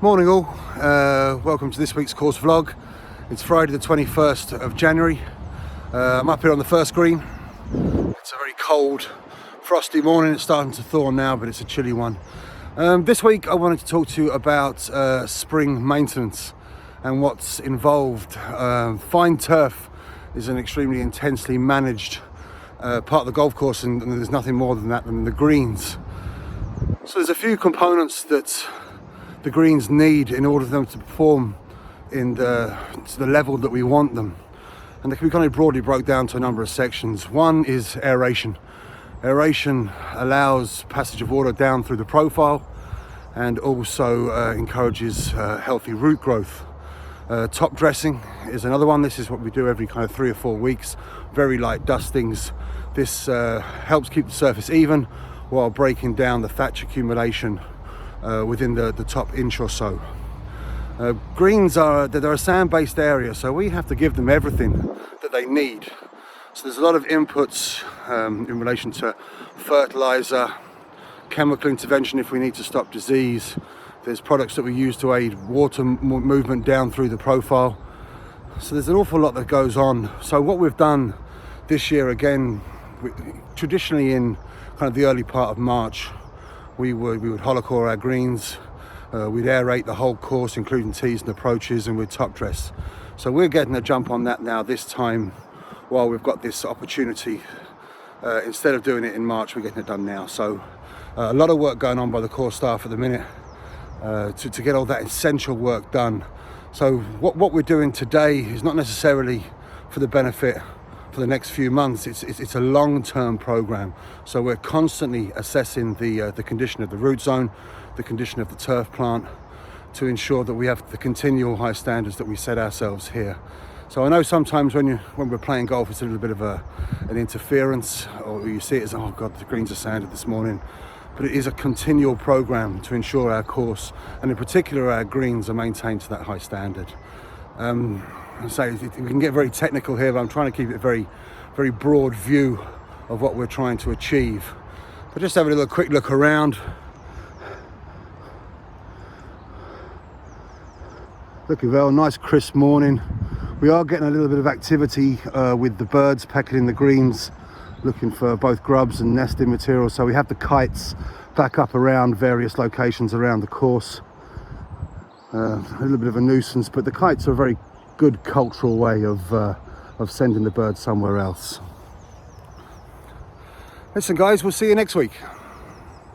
Morning all, welcome to this week's course vlog. It's Friday the 21st of January. I'm up here on the first green. It's a very cold, frosty morning. It's starting to thaw now, but it's a chilly one. This week I wanted to talk to you about spring maintenance and what's involved. Fine turf is an extremely intensely managed part of the golf course, and there's nothing more than that than the greens. So there's a few components that the greens need in order for them to perform to the level that we want them, and they can be kind of broadly broke down to a number of sections. One is aeration. Aeration allows passage of water down through the profile and also encourages healthy root growth. Top dressing is another one. This is what we do every kind of 3 or 4 weeks. Very light dustings. This helps keep the surface even while breaking down the thatch accumulation within the top inch or so. Greens they're a sand-based area, so we have to give them everything that they need. So there's a lot of inputs in relation to fertilizer, chemical intervention if we need to stop disease. There's products that we use to aid water movement down through the profile. So there's an awful lot that goes on. So what we've done this year, again, traditionally in kind of the early part of March, we would holocore our greens, we'd aerate the whole course including tees and approaches, and we'd top dress. So we're getting a jump on that now this time while we've got this opportunity. Instead of doing it in March, we're getting it done now. So a lot of work going on by the course staff at the minute to get all that essential work done. So what we're doing today is not necessarily for the benefit for the next few months. It's a long-term program, so we're constantly assessing the condition of the root zone, the condition of the turf plant, to ensure that we have the continual high standards that we set ourselves here. So I know sometimes when we're playing golf, it's a little bit of an interference, or you see it as, oh god, the greens are sanded this morning, but it is a continual program to ensure our course, and in particular our greens, are maintained to that high standard. So we can get very technical here, but I'm trying to keep it a very, very broad view of what we're trying to achieve. But just having a little quick look around. Looking well, nice crisp morning. We are getting a little bit of activity with the birds pecking in the greens, looking for both grubs and nesting material. So we have the kites back up around various locations around the course. A little bit of a nuisance, but the kites are a very good cultural way of sending the birds somewhere else. Listen guys, we'll see you next week.